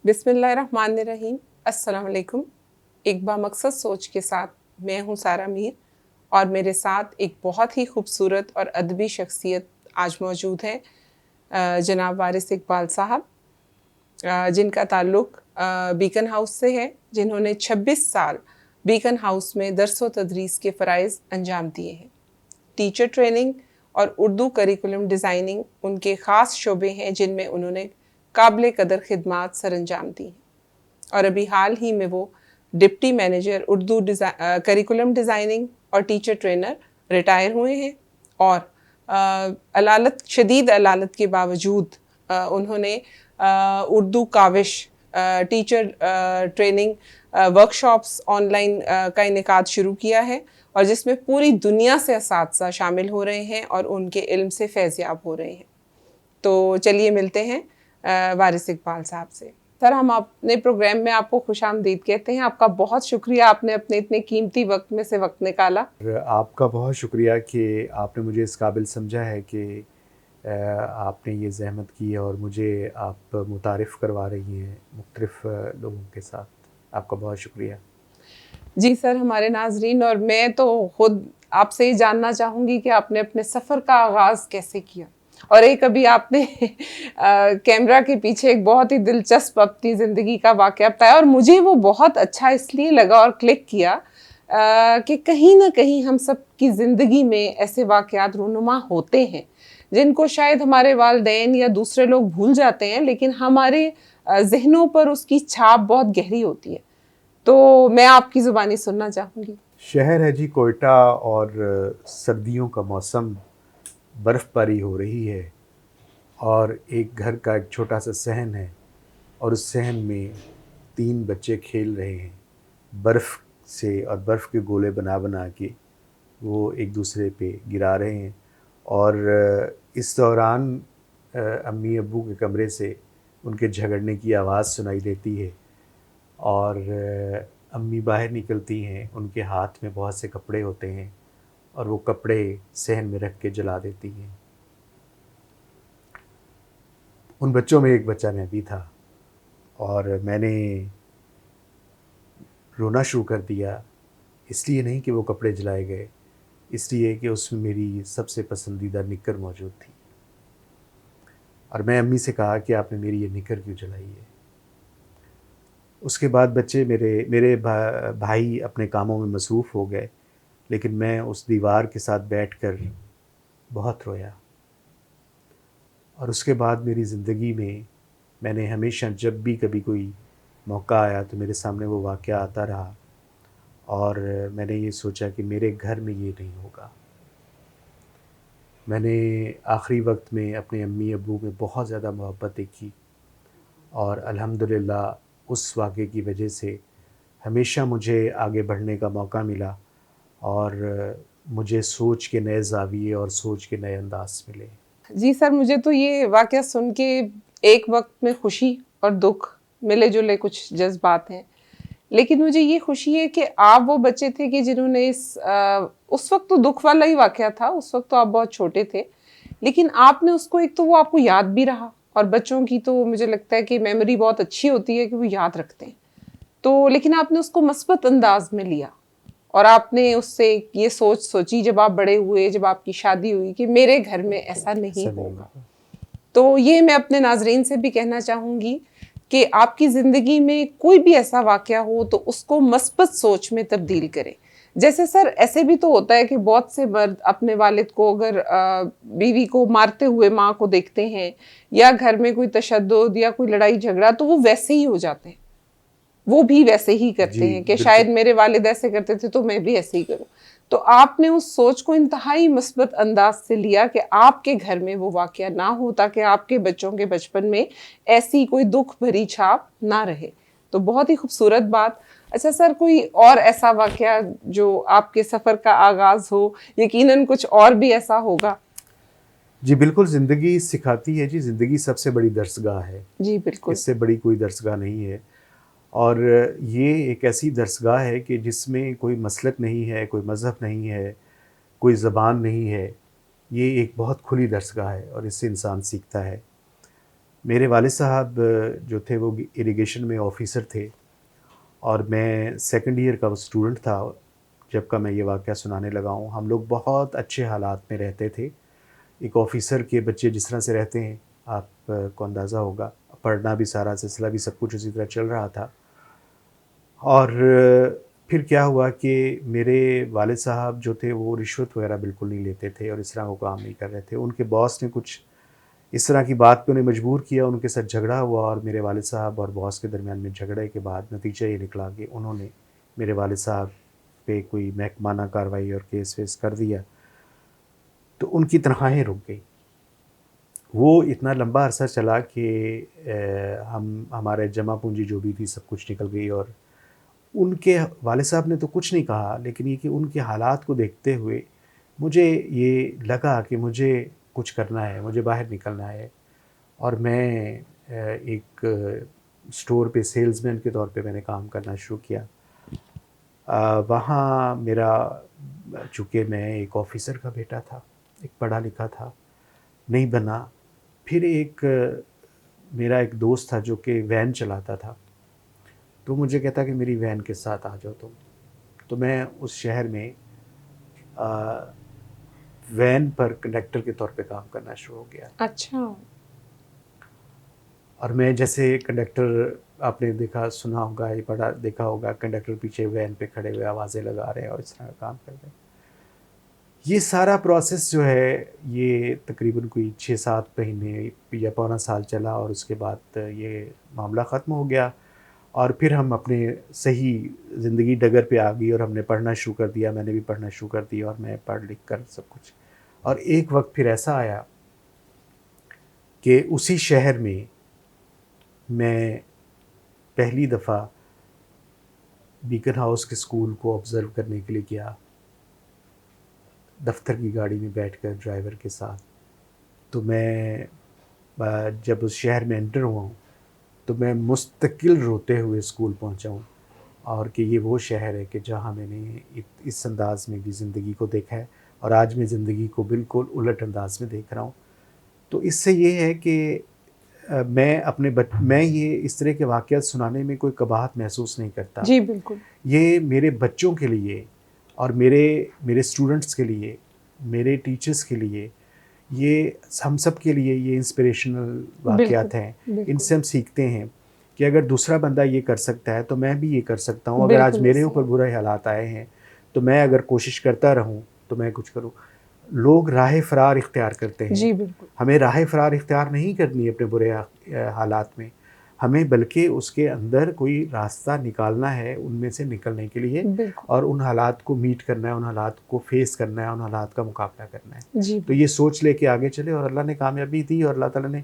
बिस्मिल्लाहिर्रहमानिर्रहीम। अस्सलाम वालेकुम। एक बामकसद सोच के साथ मैं हूँ सारा मीर और मेरे साथ एक बहुत ही खूबसूरत और अदबी शख्सियत आज मौजूद है, जनाब वारिस इकबाल साहब, जिनका ताल्लुक़ बीकन हाउस से है, जिन्होंने 26 साल बीकन हाउस में दर्स व तदरीस के फ़राइज़ अंजाम दिए हैं। टीचर ट्रेनिंग और उर्दू करिकुलम डिज़ाइनिंग उनके ख़ास शोबे हैं जिनमें उन्होंने काबिल कदर खिदमात सरअंजाम दी हैं। और अभी हाल ही में वो deputy manager Urdu curriculum designing और टीचर ट्रेनर रिटायर हुए हैं। और शदीद अलालत के बावजूद उन्होंने उर्दू काविश टीचर ट्रेनिंग वर्कशॉप्स ऑनलाइन का इनेकाद शुरू किया है, और जिसमें पूरी दुनिया से असातिज़ा शामिल हो रहे हैं और उनके इल्म से फैज़याब हो रहे हैं। तो चलिए मिलते हैं वारिस इकबाल साहब से। सर, हम अपने प्रोग्राम में आपको खुशामदीद कहते हैं। आपका बहुत शुक्रिया, आपने अपने इतने कीमती वक्त में से वक्त निकाला। आपका बहुत शुक्रिया कि आपने मुझे इस काबिल समझा है कि आपने ये ज़हमत की है और मुझे आप मुतारिफ़ करवा रही हैं मुख्तलिफ़ लोगों के साथ। आपका बहुत शुक्रिया। जी सर, हमारे नाज़रीन और मैं तो खुद आपसे ये जानना चाहूँगी कि आपने अपने सफ़र का आगाज़ कैसे किया, और एक अभी आपने कैमरा के पीछे एक बहुत ही दिलचस्प अपनी ज़िंदगी का वाक़या बताया, और मुझे वो बहुत अच्छा इसलिए लगा और क्लिक किया कि कहीं ना कहीं हम सब की ज़िंदगी में ऐसे वाक़यात रूनुमा होते हैं जिनको शायद हमारे वालिदैन या दूसरे लोग भूल जाते हैं, लेकिन हमारे ज़हनों पर उसकी छाप बहुत गहरी होती है। तो मैं आपकी ज़ुबानी सुनना चाहूँगी। शहर है जी कोयटा और सर्दियों का मौसम, बर्फ़बारी हो रही है और एक घर का एक छोटा सा सहन है और उस सहन में 3 बच्चे खेल रहे हैं। बर्फ़ से और बर्फ़ के गोले बना बना के वो एक दूसरे पे गिरा रहे हैं। और इस दौरान अम्मी अब्बू के कमरे से उनके झगड़ने की आवाज़ सुनाई देती है और अम्मी बाहर निकलती हैं। उनके हाथ में बहुत से कपड़े होते हैं और वो कपड़े सहन में रख के जला देती हैं। उन बच्चों में एक बच्चा मैं भी था और मैंने रोना शुरू कर दिया, इसलिए नहीं कि वो कपड़े जलाए गए, इसलिए कि उसमें मेरी सबसे पसंदीदा निक्कर मौजूद थी। और मैं अम्मी से कहा कि आपने मेरी ये निक्कर क्यों जलाई है। उसके बाद बच्चे मेरे भाई अपने कामों में मसरूफ़ हो गए, लेकिन मैं उस दीवार के साथ बैठकर बहुत रोया। और उसके बाद मेरी ज़िंदगी में मैंने हमेशा जब भी कभी कोई मौका आया तो मेरे सामने वो वाक़या आता रहा और मैंने ये सोचा कि मेरे घर में ये नहीं होगा। मैंने आखिरी वक्त में अपने अम्मी अब्बू में बहुत ज़्यादा मोहब्बत देखी और अल्हम्दुलिल्लाह उस वाक़े की वजह से हमेशा मुझे आगे बढ़ने का मौका मिला और मुझे सोच के नए ज़ाविये और सोच के नए अंदाज़ मिले। जी सर, मुझे तो ये वाक़या सुन के एक वक्त में खुशी और दुख मिले जुले कुछ जज्बात हैं, लेकिन मुझे ये खुशी है कि आप वो बच्चे थे कि जिन्होंने उस वक्त तो दुख वाला ही वाक़या था, उस वक्त तो आप बहुत छोटे थे, लेकिन आपने उसको, एक तो वो आपको याद भी रहा, और बच्चों की तो मुझे लगता है कि मेमोरी बहुत अच्छी होती है कि वो याद रखते हैं। तो लेकिन आपने उसको मस्बत अंदाज में लिया और आपने उससे ये सोची जब आप बड़े हुए, जब आपकी शादी हुई, कि मेरे घर में ऐसा नहीं होगा। तो ये मैं अपने नाजरीन से भी कहना चाहूँगी कि आपकी ज़िंदगी में कोई भी ऐसा वाक़या हो तो उसको मस्बत सोच में तब्दील करें। जैसे सर, ऐसे भी तो होता है कि बहुत से मर्द अपने वालिद को अगर बीवी को मारते हुए माँ को देखते हैं, या घर में कोई तशद्दुद या कोई लड़ाई झगड़ा, तो वो वैसे ही हो जाते हैं, वो भी वैसे ही करते हैं कि शायद मेरे वालिद ऐसे करते थे तो मैं भी ऐसे ही करूं। तो आपने उस सोच को इंतहाई मस्बत अंदाज से लिया कि आपके घर में वो वाक़या ना हो, ताकि आपके बच्चों के बचपन में ऐसी कोई दुख भरी छाप ना रहे। तो बहुत ही खूबसूरत बात। अच्छा सर, कोई और ऐसा वाक़या जो आपके सफ़र का आगाज़ हो? यकीनन कुछ और भी ऐसा होगा। जी बिल्कुल, ज़िंदगी सिखाती है जी, ज़िंदगी सबसे बड़ी दरसगाह है। जी बिल्कुल। इससे बड़ी कोई दरसगाह नहीं है और ये एक ऐसी दरसगाह है कि जिसमें कोई मसलक नहीं है, कोई मज़हब नहीं है, कोई ज़बान नहीं है। ये एक बहुत खुली दरसगाह है और इससे इंसान सीखता है। मेरे वालिद साहब जो थे वो इरिगेशन में ऑफिसर थे और मैं सेकंड ईयर का स्टूडेंट था जब का मैं ये वाक़या सुनाने लगा हूँ। हम लोग बहुत अच्छे हालात में रहते थे। एक ऑफिसर के बच्चे जिस तरह से रहते हैं आपको अंदाज़ा होगा, पढ़ना भी, सारा सिलसिला भी, सब कुछ उसी तरह चल रहा था। और फिर क्या हुआ कि मेरे वालिद साहब जो थे वो रिश्वत वगैरह बिल्कुल नहीं लेते थे और इस तरह वो काम नहीं कर रहे थे। उनके बॉस ने कुछ इस तरह की बात पे उन्हें मजबूर किया, उनके साथ झगड़ा हुआ और मेरे वालिद साहब और बॉस के दरमियान में झगड़े के बाद नतीजा ये निकला कि उन्होंने मेरे वालिद साहब पे कोई महकमाना कार्रवाई और केस वेस कर दिया। तो उनकी तनख्वाहें रुक गई। वो इतना लंबा अरसा चला कि हमारे जमा पूंजी जो भी थी सब कुछ निकल गई। और उनके वालिद साहब ने तो कुछ नहीं कहा, लेकिन ये कि उनके हालात को देखते हुए मुझे ये लगा कि मुझे कुछ करना है, मुझे बाहर निकलना है। और मैं एक स्टोर पे सेल्समैन के तौर पे मैंने काम करना शुरू किया। वहाँ मेरा, चूँकि मैं एक ऑफ़िसर का बेटा था, एक पढ़ा लिखा था, नहीं बना। फिर मेरा एक दोस्त था जो कि वैन चलाता था, तो मुझे कहता कि मेरी वैन के साथ आ जाओ तुम। तो मैं उस शहर में वैन पर कंडक्टर के तौर पे काम करना शुरू हो गया। अच्छा। और मैं जैसे कंडक्टर, आपने देखा सुना होगा, ये पढ़ा देखा होगा, कंडक्टर पीछे वैन पे खड़े हुए आवाज़ें लगा रहे हैं और इस तरह का काम कर रहे हैं। ये सारा प्रोसेस जो है ये तकरीबन कोई 6-7 महीने या पौना साल चला और उसके बाद ये मामला ख़त्म हो गया। और फिर हम अपने सही ज़िंदगी डगर पे आ गई और हमने पढ़ना शुरू कर दिया। मैंने भी पढ़ना शुरू कर दिया और मैं पढ़ लिख कर सब कुछ। और एक वक्त फिर ऐसा आया कि उसी शहर में मैं पहली दफ़ा बीकन हाउस के स्कूल को ऑब्ज़र्व करने के लिए गया, दफ्तर की गाड़ी में बैठकर ड्राइवर के साथ। तो मैं जब उस शहर में एंटर हुआ हूँ तो मैं मुस्तकिल रोते हुए स्कूल पहुँचा हूँ। और कि ये वो शहर है कि जहाँ मैंने इस अंदाज़ में भी ज़िंदगी को देखा है और आज मैं ज़िंदगी को बिल्कुल उलट अंदाज़ में देख रहा हूँ। तो इससे ये है कि मैं ये इस तरह के वाक़यात सुनाने में कोई कबाहत महसूस नहीं करता। जी बिल्कुल। ये मेरे बच्चों के लिए और मेरे स्टूडेंट्स के लिए, मेरे टीचर्स के लिए, ये हम सब के लिए ये इंस्पिरेशनल वाक़यात हैं। इनसे हम सीखते हैं कि अगर दूसरा बंदा ये कर सकता है तो मैं भी ये कर सकता हूँ। अगर आज मेरे ऊपर बुरे हालात आए हैं तो मैं अगर कोशिश करता रहूँ तो मैं कुछ करूँ। लोग राह फ़रार इख्तियार करते हैं। जी बिल्कुल। हमें राह फ़रार इख्तियार नहीं करनी है अपने बुरे हालात में, हमें बल्कि उसके अंदर कोई रास्ता निकालना है उनमें से निकलने के लिए और उन हालात को मीट करना है, उन हालात को फेस करना है, उन हालात का मुकाबला करना है। जी। तो ये सोच लेके आगे चले और अल्लाह ने कामयाबी दी और अल्लाह ताला ने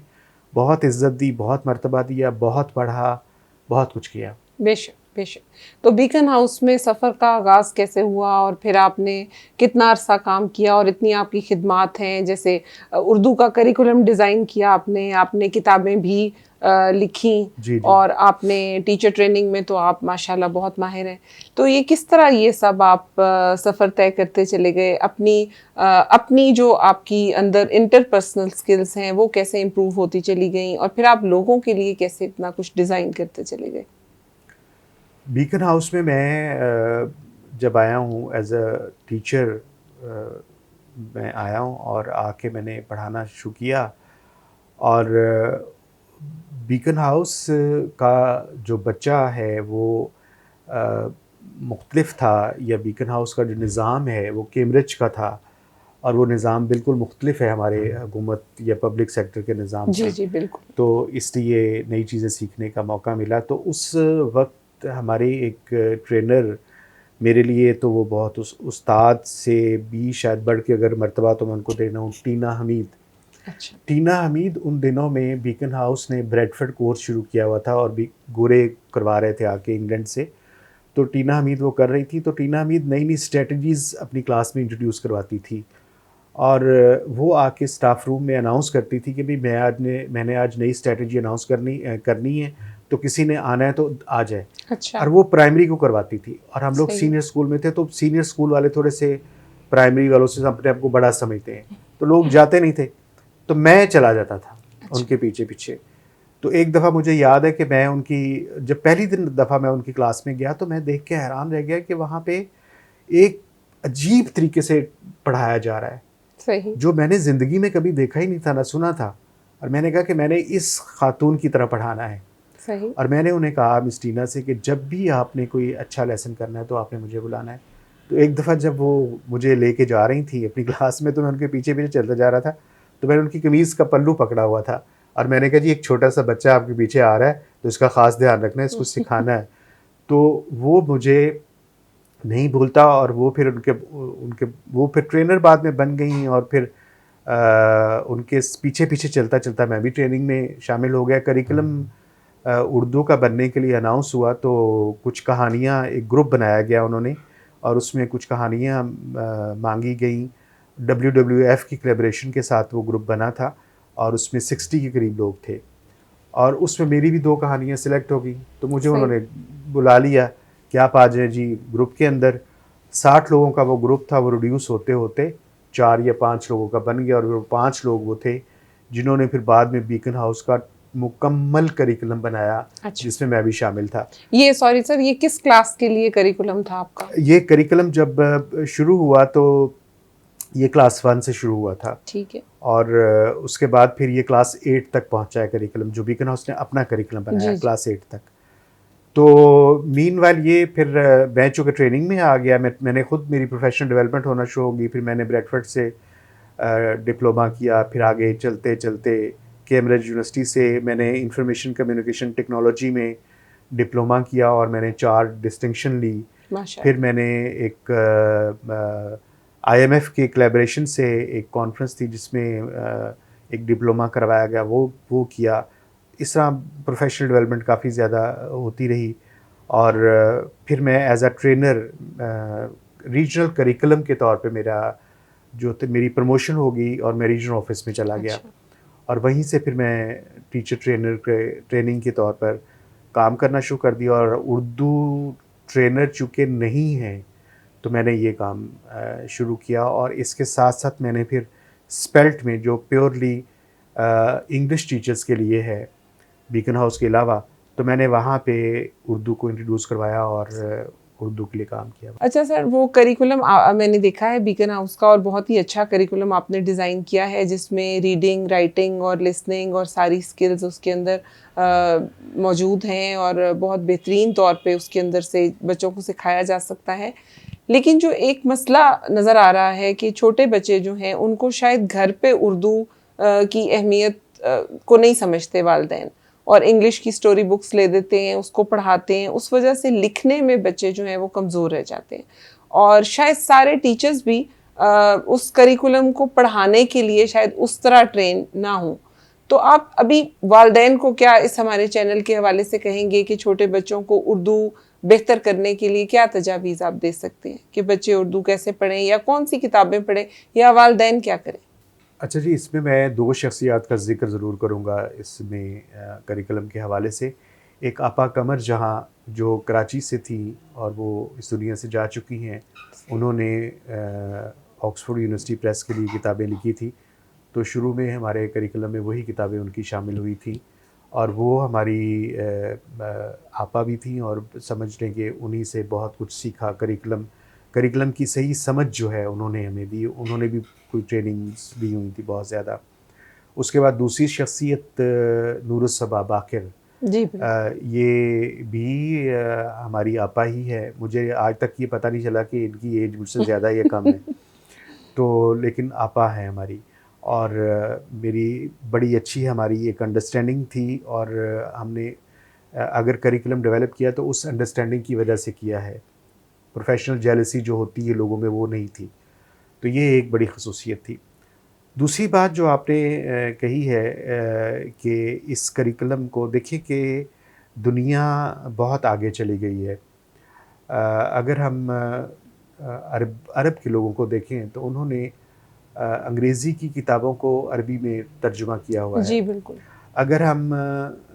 बहुत इज़्ज़त दी, बहुत मर्तबा दिया, बहुत पढ़ा, बहुत कुछ किया। बेशक बेशक। तो बीकन हाउस में सफ़र का आगाज़ कैसे हुआ और फिर आपने कितना अरसा काम किया और इतनी आपकी खिदमात हैं, जैसे उर्दू का करिकुलम डिज़ाइन किया आपने किताबें भी लिखी जी। और आपने टीचर ट्रेनिंग में तो आप माशाल्लाह बहुत माहिर हैं। तो ये किस तरह ये सब आप सफ़र तय करते चले गए, अपनी जो आपकी अंदर इंटरपर्सनल स्किल्स हैं वो कैसे इम्प्रूव होती चली गई और फिर आप लोगों के लिए कैसे इतना कुछ डिज़ाइन करते चले गए? बीकन हाउस में मैं जब आया हूँ एज अ टीचर, मैं आया हूँ और आके मैंने पढ़ाना शुरू किया। और बीकन हाउस का जो बच्चा है वो मुख्तलिफ था, या बीकन हाउस का जो निज़ाम है वो कैम्ब्रिज का था और वो निज़ाम बिल्कुल मुख्तलिफ है हमारे हुकूमत या पब्लिक सेक्टर के निज़ाम से। जी बिल्कुल। तो इसलिए नई चीज़ें सीखने का मौका मिला। तो उस वक्त हमारे एक ट्रेनर, मेरे लिए तो वो बहुत उस्ताद से भी शायद बढ़ के अगर मर्तबा तो मैं उनको देना हूँ, टीना हमीद। अच्छा। टीना हमीद उन दिनों में बीकन हाउस ने ब्रेडफोर्ड कोर्स शुरू किया हुआ था और भी गोरे करवा रहे थे आके इंग्लैंड से। तो टीना हमीद वो कर रही थी। तो टीना हमीद नई नई स्ट्रेटजीज़ अपनी क्लास में इंट्रोड्यूस करवाती थी और वो आके स्टाफ रूम में अनाउंस करती थी कि भाई मैंने आज नई स्ट्रेटजी अनाउंस करनी है, तो किसी ने आना है तो आ जाए। अच्छा। और वो प्राइमरी को करवाती थी और हम लोग सीनियर स्कूल में थे, तो सीनियर स्कूल वाले थोड़े से प्राइमरी वालों से अपने आप को बड़ा समझते हैं, तो लोग जाते नहीं थे, तो मैं चला जाता था उनके पीछे पीछे। तो एक दफ़ा मुझे याद है कि मैं उनकी जब पहली दफ़ा मैं उनकी क्लास में गया तो मैं देख के हैरान रह गया कि वहाँ पे एक अजीब तरीके से पढ़ाया जा रहा है, सही। जो मैंने ज़िंदगी में कभी देखा ही नहीं था, ना सुना था। और मैंने कहा कि मैंने इस खातून की तरह पढ़ाना है। सही। और मैंने उन्हें कहा मिस टीना से कि जब भी आपने कोई अच्छा लेसन करना है तो आपने मुझे बुलाना है। तो एक दफ़ा जब वो मुझे लेके जा रही थी अपनी क्लास में, तो मैं उनके पीछे पीछे चलता जा रहा था, तो मैंने उनकी कमीज़ का पल्लू पकड़ा हुआ था और मैंने कहा जी एक छोटा सा बच्चा आपके पीछे आ रहा है तो इसका ख़ास ध्यान रखना है, इसको सिखाना है। तो वो मुझे नहीं भूलता और वो फिर उनके उनके वो फिर ट्रेनर बाद में बन गई और फिर उनके पीछे पीछे चलता चलता मैं भी ट्रेनिंग में शामिल हो गया। करिकुलम उर्दू का बनने के लिए अनाउंस हुआ तो कुछ कहानियाँ, एक ग्रुप बनाया गया उन्होंने और उसमें कुछ कहानियाँ मांगी गई। WWF की कोलैबोरेशन के साथ वो ग्रुप बना था और उसमें 60 के करीब लोग थे और उसमें मेरी भी 2 कहानियाँ सिलेक्ट हो गई। तो मुझे सही। उन्होंने बुला लिया कि आप आ जाएँ जी ग्रुप के अंदर। 60 लोगों का वो ग्रुप था, वो रिड्यूस होते होते 4 या 5 लोगों का बन गया और वो 5 लोग वो थे जिन्होंने फिर बाद में बीकन हाउस का मुकम्मल करिकुलम बनाया, अच्छा। जिसमें मैं भी शामिल था। ये सॉरी सर, ये किस क्लास के लिए करिकुलम था आपका? ये करिकुलम जब शुरू हुआ तो ये क्लास 1 से शुरू हुआ था ठीक है। और उसके बाद फिर ये क्लास 8 तक पहुंचा है करिकुलम, जो बीकन हाउस ने अपना करिकुलम बनाया जी जी। क्लास 8 तक। तो मीनवाइल ये फिर मैं चूँकि ट्रेनिंग में आ गया, मैंने खुद मेरी प्रोफेशनल डेवलपमेंट होना शुरू हो गई। फिर मैंने ब्रैडफोर्ड से डिप्लोमा किया, फिर आगे चलते चलते कैम्ब्रिज यूनिवर्सिटी से मैंने इंफॉर्मेशन कम्युनिकेशन टेक्नोलॉजी में डिप्लोमा किया और मैंने 4 डिस्टिंक्शन ली। माशाल्लाह। फिर मैंने एक IMF के कोलैबोरेशन से एक कॉन्फ्रेंस थी जिसमें एक डिप्लोमा करवाया गया, वो किया। इस तरह प्रोफेशनल डेवलपमेंट काफ़ी ज़्यादा होती रही और फिर मैं as a trainer regional curriculum के तौर पे मेरी प्रमोशन हो गई और मैं रीजनल ऑफिस में चला गया अच्छा। और वहीं से फिर मैं टीचर ट्रेनर के ट्रेनिंग के तौर पर काम करना शुरू कर दिया। और उर्दू ट्रेनर चूँकि नहीं हैं तो मैंने ये काम शुरू किया और इसके साथ साथ मैंने फिर स्पेल्ट में, जो प्योरली इंग्लिश टीचर्स के लिए है बीकन हाउस के अलावा, तो मैंने वहाँ पे उर्दू को इंट्रोड्यूस करवाया और उर्दू के लिए काम किया। अच्छा सर, वो करिकुलम मैंने देखा है बीकन हाउस का और बहुत ही अच्छा करिकुलम आपने डिज़ाइन किया है जिसमें रीडिंग, राइटिंग और लिसनिंग और सारी स्किल्स उसके अंदर मौजूद हैं और बहुत बेहतरीन तौर पे उसके अंदर से बच्चों को सिखाया जा सकता है। लेकिन जो एक मसला नज़र आ रहा है कि छोटे बच्चे जो हैं उनको शायद घर पे उर्दू की अहमियत को नहीं समझते वालिदैन और इंग्लिश की स्टोरी बुक्स ले देते हैं, उसको पढ़ाते हैं, उस वजह से लिखने में बच्चे जो हैं वो कमज़ोर रह जाते हैं और शायद सारे टीचर्स भी उस करिकुलम को पढ़ाने के लिए शायद उस तरह ट्रेन ना हों। तो आप अभी वालिदैन को क्या इस हमारे चैनल के हवाले से कहेंगे कि छोटे बच्चों को उर्दू बेहतर करने के लिए क्या तजावीज़ आप दे सकते हैं कि बच्चे उर्दू कैसे पढ़ें या कौन सी किताबें पढ़ें या वालिदैन क्या करें? अच्छा जी, इसमें मैं 2 शख्सियात का ज़िक्र ज़रूर करूँगा इसमें करिकुलम के हवाले से। एक आपा कमर जहाँ, जो कराची से थी और वो इस दुनिया से जा चुकी हैं। उन्होंने ऑक्सफोर्ड यूनिवर्सिटी प्रेस के लिए किताबें लिखी थी, तो शुरू में हमारे करिकुलम में वही किताबें उनकी शामिल हुई थी और वो हमारी आपा भी थी और समझ लें कि उन्हीं से बहुत कुछ सीखा। करिकुलम की सही समझ जो है उन्होंने हमें दी, उन्होंने भी कोई ट्रेनिंग्स दी हुई थी बहुत ज़्यादा। उसके बाद दूसरी शख्सियत नूरुस्सबा बाक़िर, जी बिल्कुल। ये भी हमारी आपा ही है। मुझे आज तक ये पता नहीं चला कि इनकी एज मुझसे ज़्यादा या कम है, तो लेकिन आपा है हमारी और मेरी बड़ी अच्छी हमारी एक अंडरस्टैंडिंग थी और हमने अगर करिकुलम डेवलप किया तो उस अंडरस्टैंडिंग की वजह से किया है। प्रोफेशनल जेलसी जो होती है लोगों में, वो नहीं थी। तो ये एक बड़ी ख़ुसूसियत थी। दूसरी बात जो आपने कही है कि इस करिकुलम को देखिए कि दुनिया बहुत आगे चली गई है। अगर हम अरब के लोगों को देखें तो उन्होंने अंग्रेज़ी की किताबों को अरबी में तर्जुमा किया हुआ है। जी बिल्कुल। अगर हम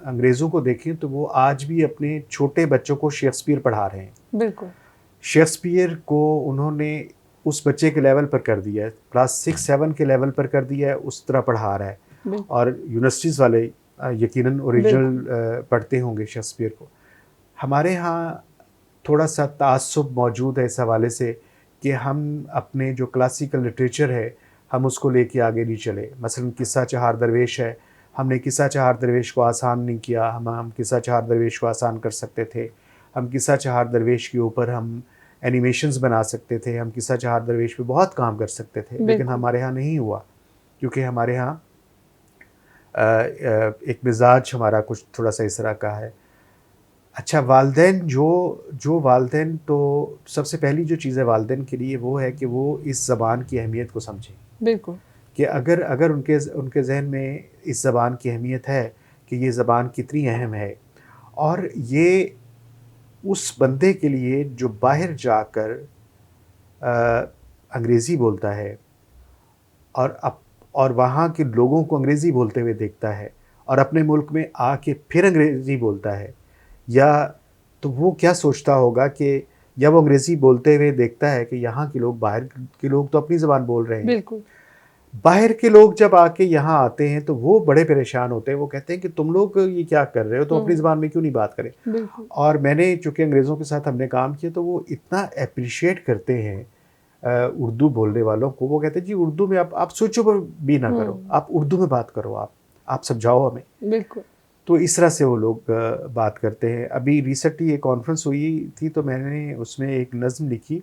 अंग्रेज़ों को देखें तो वो आज भी अपने छोटे बच्चों को शेक्सपियर पढ़ा रहे हैं। बिल्कुल। शेक्सपियर को उन्होंने उस बच्चे के लेवल पर कर दिया है, क्लास 6-7 के लेवल पर कर दिया है, उस तरह पढ़ा रहा है। और यूनिवर्सिटीज़ वाले यकीनन ओरिजिनल पढ़ते होंगे शेक्सपियर को। हमारे यहाँ थोड़ा सा तासुब मौजूद है इस हवाले से कि हम अपने जो क्लासिकल लिटरेचर है हम उसको लेके आगे नहीं चले। मसलन किस्सा चहार दरवेश है, हमने किस्सा चहार दरवेश को आसान नहीं किया। हम किस्सा चहार दरवेश को आसान कर सकते थे। हम किस्सा चहार दरवेश के ऊपर हम एनिमेशंस बना सकते थे। हम किस्सा चहार दरवेश पे बहुत काम कर सकते थे, लेकिन हमारे यहाँ नहीं हुआ, क्योंकि हमारे यहाँ एक मिजाज हमारा कुछ थोड़ा सा इस तरह का है। अच्छा, वालदैन जो वालदैन, तो सबसे पहली जो चीज़ है वालदैन के लिए वो है कि वो इस ज़बान की अहमियत को समझें। बिल्कुल। कि अगर उनके जहन में इस ज़बान की अहमियत है कि ये ज़बान कितनी अहम है, और ये उस बंदे के लिए जो बाहर जाकर अंग्रेज़ी बोलता है और वहाँ के लोगों को अंग्रेज़ी बोलते हुए देखता है और अपने मुल्क में आके फिर अंग्रेज़ी बोलता है, या तो वो क्या सोचता होगा कि जब वो अंग्रेज़ी बोलते हुए देखता है कि यहाँ के लोग, बाहर के लोग तो अपनी ज़बान बोल रहे हैं। बिल्कुल। बाहर के लोग जब आके यहाँ आते हैं तो वो बड़े परेशान होते हैं। वो कहते हैं कि तुम लोग ये क्या कर रहे हो, तो अपनी ज़बान में क्यों नहीं बात करें। बिल्कुल। और मैंने चूँकि अंग्रेज़ों के साथ हमने काम किया तो वो इतना अप्रिशिएट करते हैं उर्दू बोलने वालों को। वो कहते हैं जी उर्दू में आप स्विच ओवर भी ना करो, आप उर्दू में बात करो, आप समझाओ हमें। बिल्कुल। तो इस तरह से वो लोग बात करते हैं। अभी रिसेंटली एक कॉन्फ्रेंस हुई थी तो मैंने उसमें एक नज़्म लिखी,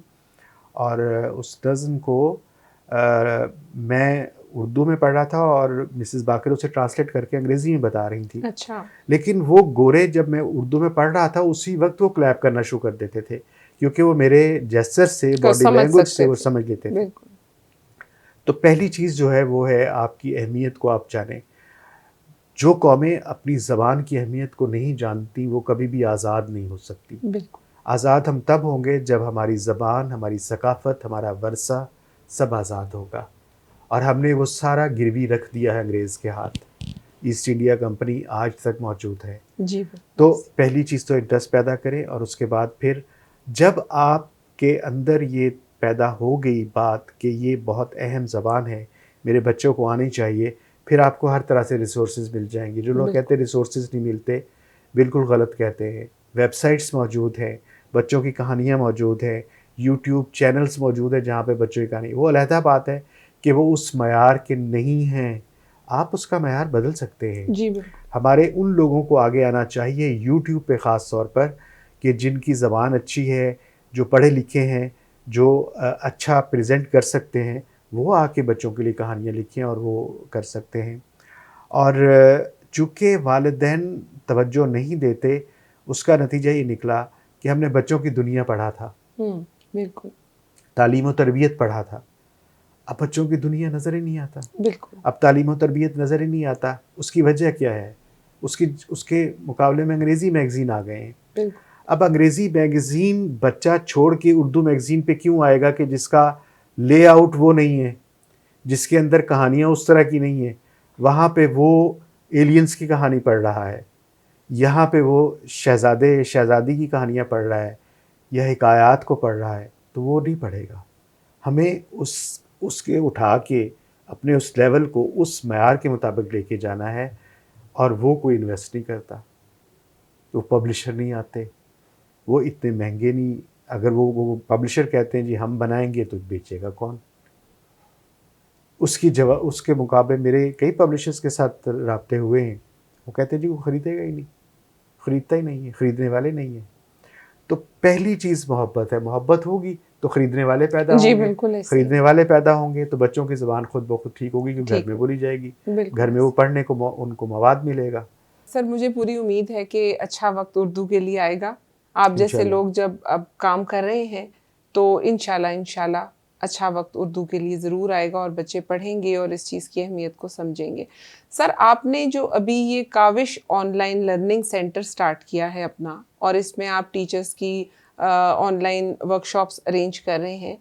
और उस नज़्म को मैं उर्दू में पढ़ रहा था और मिसेस बाकर उसे ट्रांसलेट करके अंग्रेज़ी में बता रही थी। अच्छा। लेकिन वो गोरे, जब मैं उर्दू में पढ़ रहा था उसी वक्त वो क्लैप करना शुरू कर देते थे, क्योंकि वो मेरे जेस्चर से, बॉडी लैंग्वेज से वो समझ लेते थे। तो पहली चीज़ जो है वो है आपकी अहमियत को आप जानें। जो कौमें अपनी ज़बान की अहमियत को नहीं जानती वो कभी भी आज़ाद नहीं हो सकती। बिल्कुल। आज़ाद हम तब होंगे जब हमारी ज़बान, हमारी सकाफ़त, हमारा वरसा सब आज़ाद होगा। और हमने वो सारा गिरवी रख दिया है अंग्रेज़ के हाथ। ईस्ट इंडिया कंपनी आज तक मौजूद है। जी। तो पहली चीज़ तो इंटरेस्ट पैदा करें, और उसके बाद फिर जब आपके अंदर ये पैदा हो गई बात कि ये बहुत अहम ज़बान है, मेरे बच्चों को आनी चाहिए, फिर आपको हर तरह से रिसोर्सेज मिल जाएंगे। जो लोग कहते हैं रिसोर्सेज नहीं मिलते, बिल्कुल गलत कहते हैं। वेबसाइट्स मौजूद हैं, बच्चों की कहानियाँ मौजूद हैं, यूट्यूब चैनल्स मौजूद है जहाँ पे बच्चों की कहानी, वो अलहदा बात है कि वो उस मयार के नहीं हैं। आप उसका मयार बदल सकते हैं। जी। हमारे उन लोगों को आगे आना चाहिए यूट्यूब पे ख़ास तौर पर कि जिनकी ज़बान अच्छी है, जो पढ़े लिखे हैं, जो अच्छा प्रेजेंट कर सकते हैं, वो आके बच्चों के लिए कहानियाँ लिखें और वो कर सकते हैं। और चूँकि वालिदैन तवज्जो नहीं देते, उसका नतीजा ये निकला कि हमने बच्चों की दुनिया पढ़ा था, बिल्कुल, तालीम और तरबियत पढ़ा था। अब बच्चों की दुनिया नज़र ही नहीं आता। बिल्कुल। अब तालीम और तरबियत नज़र ही नहीं आता। उसकी वजह क्या है? उसके मुकाबले में अंग्रेज़ी मैगज़ीन आ गए हैं। अब अंग्रेज़ी मैगज़ीन बच्चा छोड़ के उर्दू मैगज़ीन पे क्यों आएगा कि जिसका लेआउट वो नहीं है, जिसके अंदर कहानियाँ उस तरह की नहीं है। वहाँ पे वो एलियंस की कहानी पढ़ रहा है, यहाँ पे वो शहज़ादे शहज़ादी की कहानियाँ पढ़ रहा है या हिकायात को पढ़ रहा है, तो वो नहीं पढ़ेगा। हमें उसके उठा के अपने उस लेवल को उस मयार के मुताबिक लेके जाना है, और वो कोई इन्वेस्ट नहीं करता। वो पब्लिशर नहीं आते, वो इतने महंगे नहीं। अगर वो पब्लिशर कहते हैं जी हम बनाएंगे तो बेचेगा कौन? उसके मुकाबले मेरे कई पब्लिशर्स के साथ राब्ते हुए हैं, वो कहते हैं जी वो ख़रीदेगा ही नहीं, ख़रीदता ही नहीं है, ख़रीदने वाले नहीं है। तो पहली चीज़ मोहब्बत है। मोहब्बत होगी तो ख़रीदने वाले पैदा जी, होंगे, बिल्कुल ऐसे। ख़रीदने वाले पैदा होंगे तो बच्चों की ज़बान खुद ब खुद ठीक होगी, क्योंकि घर में बोली जाएगी, घर में वो पढ़ने को उनको मवाद मिलेगा। सर, मुझे पूरी उम्मीद है कि अच्छा वक्त उर्दू के लिए आएगा। आप जैसे लोग जब अब काम कर रहे हैं तो इंशाल्लाह अच्छा वक्त उर्दू के लिए ज़रूर आएगा और बच्चे पढ़ेंगे और इस चीज़ की अहमियत को समझेंगे। सर, आपने जो अभी ये Kaavish online learning centre start किया है अपना, और इसमें आप टीचर्स की ऑनलाइन वर्कशॉप्स अरेंज कर रहे हैं,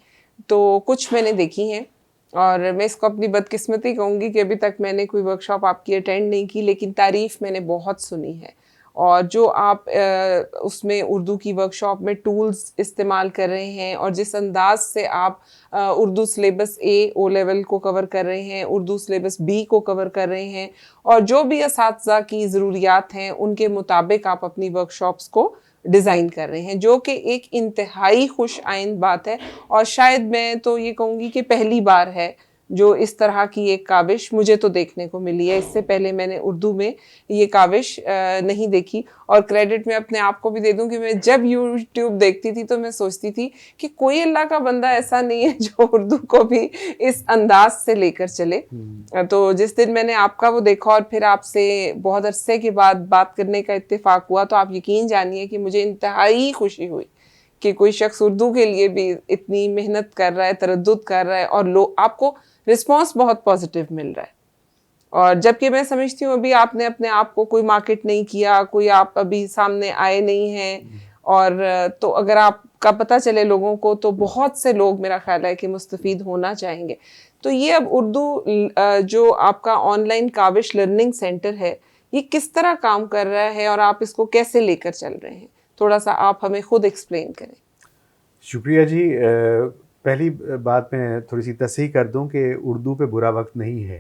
तो कुछ मैंने देखी हैं, और मैं इसको अपनी बदकिस्मती कहूँगी कि अभी तक मैंने कोई वर्कशॉप आपकी अटेंड नहीं की, लेकिन तारीफ़ मैंने बहुत सुनी है और जो आप उसमें उर्दू की वर्कशॉप में टूल्स इस्तेमाल कर रहे हैं और जिस अंदाज से आप उर्दू सिलेबस ए ओ लेवल को कवर कर रहे हैं, उर्दू सिलेबस बी को कवर कर रहे हैं और जो भी असातिज़ा की ज़रूरियात हैं उनके मुताबिक आप अपनी वर्कशॉप्स को डिज़ाइन कर रहे हैं, जो कि एक इंतहाई खुश आइंद बात है। और शायद मैं तो ये कहूँगी कि पहली बार है जो इस तरह की एक काविश मुझे तो देखने को मिली है। इससे पहले मैंने उर्दू में ये काविश नहीं देखी। और क्रेडिट मैं अपने आप को भी दे दूं कि मैं जब यूट्यूब देखती थी तो मैं सोचती थी कि कोई अल्लाह का बंदा ऐसा नहीं है जो उर्दू को भी इस अंदाज से लेकर चले। तो जिस दिन मैंने आपका वो देखा और फिर आपसे बहुत अरसे के बाद बात करने का इत्तेफाक हुआ, तो आप यकीन जानिए कि मुझे इंतहाई खुशी हुई कि कोई शख्स उर्दू के लिए भी इतनी मेहनत कर रहा है, तरद्दुद कर रहा है और आपको रिस्पांस बहुत पॉजिटिव मिल रहा है। और जबकि मैं समझती हूँ अभी आपने अपने आप को कोई मार्केट नहीं किया, कोई आप अभी सामने आए नहीं हैं, और तो अगर आपका पता चले लोगों को तो बहुत से लोग मेरा ख्याल है कि मुस्तफ़ीद होना चाहेंगे। तो ये अब उर्दू जो आपका ऑनलाइन काविश लर्निंग सेंटर है, ये किस तरह काम कर रहा है और आप इसको कैसे लेकर चल रहे हैं? थोड़ा सा आप हमें खुद एक्सप्लेन करें। शुक्रिया जी। पहली बात मैं थोड़ी सी तस्हीह कर दूं कि उर्दू पे बुरा वक्त नहीं है,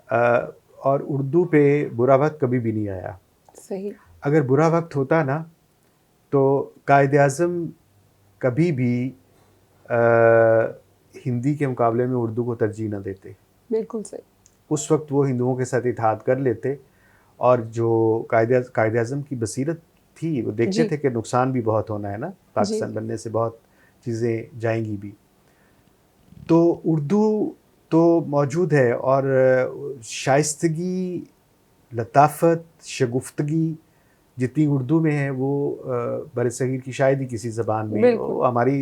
और उर्दू पे बुरा वक्त कभी भी नहीं आया। सही। अगर बुरा वक्त होता ना तो कायद आज़म कभी भी हिंदी के मुकाबले में उर्दू को तरजीह ना देते। बिल्कुल सही। उस वक्त वो हिंदुओं के साथ इत्तेहाद कर लेते, और जो कायद आज़म की बसीरत थी वो देखते थे कि नुकसान भी बहुत होना है ना, पाकिस्तान बनने से बहुत चीज़ें जाएंगी भी। तो उर्दू तो मौजूद है, और शाइस्तगी, लताफत, शगुफ्तगी जितनी उर्दू में है वो बरसगीर की शायद ही किसी ज़बान में, वो हमारी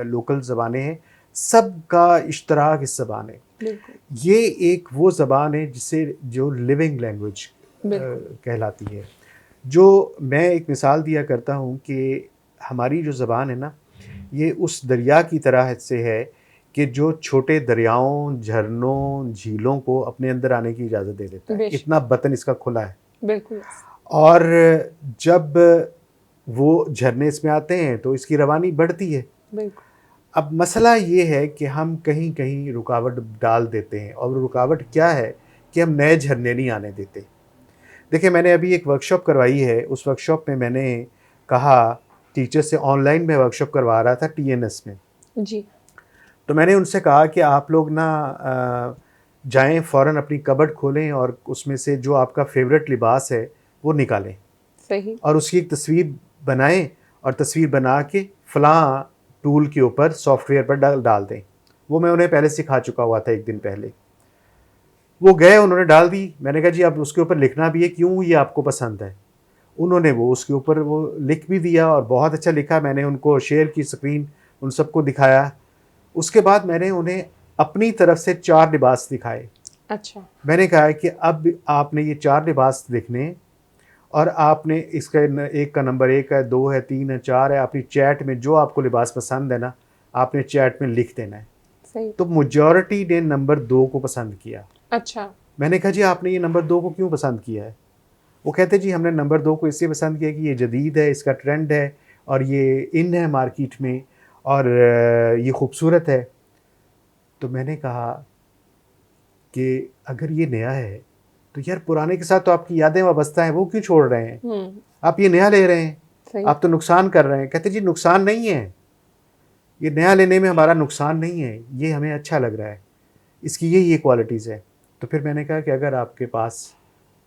लोकल ज़बानें हैं, सब का इश्तराक इस ज़बान है। ये एक वो ज़बान है जिसे जो लिविंग लैंग्वेज कहलाती है। जो मैं एक मिसाल दिया करता हूँ कि हमारी जो ज़बान है ना, ये उस दरिया की तरह से है कि जो छोटे दरियाओं, झरनों, झीलों को अपने अंदर आने की इजाज़त दे देता है। इतना बतन इसका खुला है। बिल्कुल। और जब वो झरने इसमें आते हैं तो इसकी रवानी बढ़ती है। बिल्कुल। अब मसला ये है कि हम कहीं कहीं रुकावट डाल देते हैं, और रुकावट क्या है कि हम नए झरने नहीं आने देते। देखिए, मैंने अभी एक वर्कशॉप करवाई है, उस वर्कशॉप में मैंने कहा टीचर से, ऑनलाइन में वर्कशॉप करवा रहा था TNS में जी। तो मैंने उनसे कहा कि आप लोग ना जाएं, फ़ौरन अपनी कबर्ड खोलें और उसमें से जो आपका फेवरेट लिबास है वो निकालें। सही। और उसकी एक तस्वीर बनाएं, और तस्वीर बना के फ़लाँ टूल के ऊपर, सॉफ्टवेयर पर डाल दें। वो मैं उन्हें पहले सिखा चुका हुआ था, एक दिन पहले। वो गए, उन्होंने डाल दी। मैंने कहा जी अब उसके ऊपर लिखना भी है, क्यों ये आपको पसंद है। उन्होंने वो उसके ऊपर वो लिख भी दिया, और बहुत अच्छा लिखा। मैंने उनको शेयर की स्क्रीन, उन सबको दिखाया। उसके बाद मैंने उन्हें अपनी तरफ से 4 लिबास दिखाए। अच्छा। मैंने कहा कि अब आपने ये 4 लिबास देखने, और आपने इसका एक का नंबर 1 है, 2 है, 3 है, 4 है। अपनी चैट में जो आपको लिबास पसंद है ना, आपने चैट में लिख देना है। सही। तो मेजॉरिटी ने नंबर 2 को पसंद किया। अच्छा। मैंने कहा जी आपने ये नंबर 2 को क्यों पसंद किया है? वो कहते जी हमने नंबर 2 को इसलिए पसंद किया कि ये जदीद है, इसका ट्रेंड है, और ये इन है मार्केट में, और ये खूबसूरत है। तो मैंने कहा कि अगर ये नया है तो यार पुराने के साथ तो आपकी यादें वाबस्ता हैं, वो क्यों छोड़ रहे हैं? आप ये नया ले रहे हैं, आप तो नुकसान कर रहे हैं। कहते जी नुकसान नहीं है, ये नया लेने में हमारा नुकसान नहीं है, ये हमें अच्छा लग रहा है, इसकी ये क्वालिटीज़ है। तो फिर मैंने कहा कि अगर आपके पास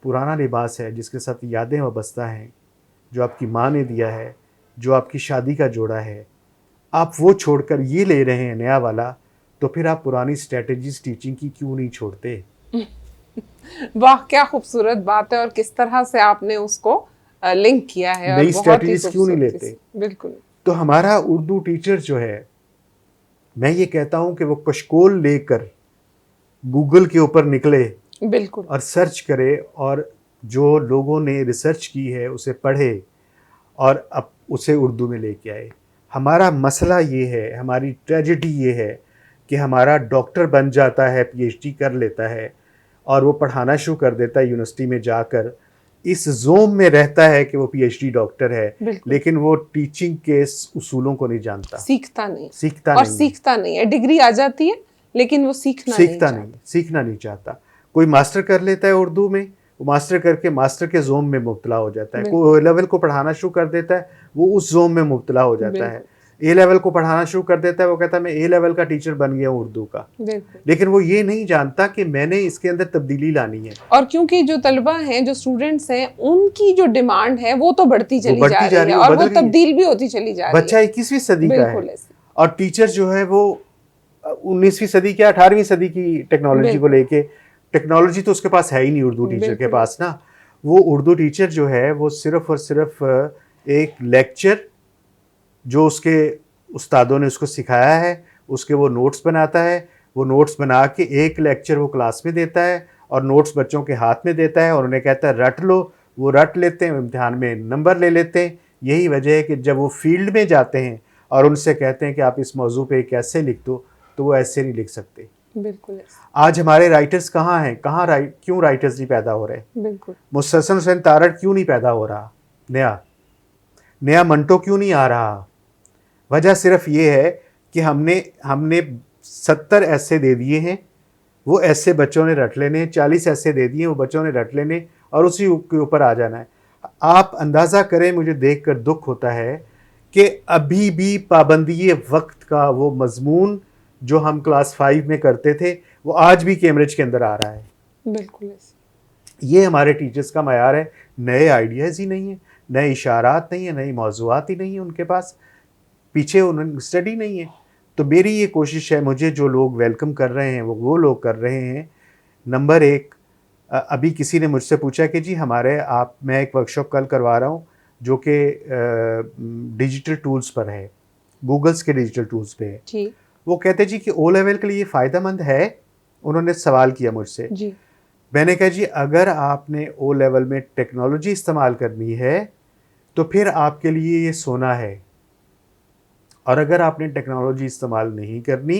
पुराना लिबास है जिसके साथ यादें वाबस्ता हैं, जो आपकी माँ ने दिया है, जो आपकी शादी का जोड़ा है, आप वो छोड़कर ये ले रहे हैं नया वाला, तो फिर आप पुरानी स्ट्रेटजीज टीचिंग की क्यों नहीं छोड़ते? वाह, क्या खूबसूरत बात है, और किस तरह से आपने उसको लिंक किया है। नई स्ट्रेटजीज क्यों नहीं लेते? बिल्कुल। तो हमारा उर्दू टीचर जो है, मैं ये कहता हूँ कि वो कशकोल लेकर गूगल के ऊपर निकले, बिल्कुल, और सर्च करे, और जो लोगों ने रिसर्च की है उसे पढ़े, और अब उसे उर्दू में लेके आए। हमारा मसला ये है, हमारी ट्रेजेडी ये है कि हमारा डॉक्टर बन जाता है, PhD कर लेता है, और वो पढ़ाना शुरू कर देता है यूनिवर्सिटी में जाकर, इस जोम में रहता है कि वो पीएचडी डॉक्टर है, बिल्कुल। लेकिन वो टीचिंग के उसूलों को नहीं जानता, सीखता नहीं, सीखता और नहीं है, सीखता नहीं है। डिग्री आ जाती है लेकिन वो सीखना नहीं सीखना नहीं चाहता। कोई मास्टर कर लेता है उर्दू में, वो मास्टर करके मास्टर के जोम में मुब्तला हो जाता है। बिल्कुल। कोई ए लेवल को पढ़ाना शुरू कर देता है, वो उस जोम में मुब्तला हो जाता है। ए लेवल को पढ़ाना शुरू कर देता है, वो कहता है मैं ए लेवल का टीचर बन गया हूँ उर्दू का, बिल्कुल। लेकिन वो ये नहीं जानता कि मैंने इसके अंदर तब्दीली लानी है। और क्योंकि जो तलबा हैं, जो स्टूडेंट्स हैं, उनकी जो डिमांड है वो तो बढ़ती चली जा रही है और वो तब्दील भी होती चली जा रही है। बच्चा 21वीं सदी का है, ऐसे। और टीचर जो है वो 19वीं सदी क्या 18वीं सदी की टेक्नोलॉजी को लेके, टेक्नोलॉजी तो उसके पास है ही नहीं उर्दू टीचर के पास ना। वो उर्दू टीचर जो है वो सिर्फ और सिर्फ एक लेक्चर जो उसके उस्तादों ने उसको सिखाया है, उसके वो नोट्स बनाता है, वो नोट्स बना के एक लेक्चर वो क्लास में देता है और नोट्स बच्चों के हाथ में देता है और उन्हें कहता है रट लो। वो रट लेते हैं, इम्तिहान में नंबर ले लेते हैं। यही वजह है कि जब वो फील्ड में जाते हैं और उनसे कहते हैं कि आप इस मौजू पे कैसे लिख दो, तो वो ऐसे नहीं लिख सकते। बिल्कुल। आज हमारे राइटर्स कहाँ हैं, क्यों राइटर्स नहीं पैदा हो रहे? बिल्कुल। मुस्तहसन हुसैन तारड़ क्यों नहीं पैदा हो रहा? नया मंटो क्यों नहीं आ रहा? वजह सिर्फ ये है कि हमने 70 ऐसे दे दिए हैं, वो ऐसे बच्चों ने रट लेने, 40 ऐसे दे दिए वो बच्चों ने रट लेने और उसी के ऊपर आ जाना है। आप अंदाज़ा करें, मुझे देखकर दुख होता है कि अभी भी पाबंदी वक्त का वो मजमून जो हम क्लास 5 में करते थे, वो आज भी कैम्ब्रिज के अंदर आ रहा है। बिल्कुल। ये हमारे टीचर्स का मयार है। नए आइडियाज़ ही नहीं है, नए इशारात नहीं है, नई मौज़ूआत ही नहीं है उनके पास, पीछे उन्होंने स्टडी नहीं है। तो मेरी ये कोशिश है, मुझे जो लोग वेलकम कर रहे हैं वो लोग कर रहे हैं। नंबर एक, अभी किसी ने मुझसे पूछा कि जी मैं एक वर्कशॉप कल करवा रहा हूँ जो कि डिजिटल टूल्स पर है, गूगल्स के डिजिटल टूल्स पे है जी। वो कहते जी कि ओ लेवल के लिए फ़ायदेमंद है। उन्होंने सवाल किया मुझसे जी। मैंने कहा जी अगर आपने ओ लेवल में टेक्नोलॉजी इस्तेमाल करनी है तो फिर आपके लिए ये सोना है, और अगर आपने टेक्नोलॉजी इस्तेमाल नहीं करनी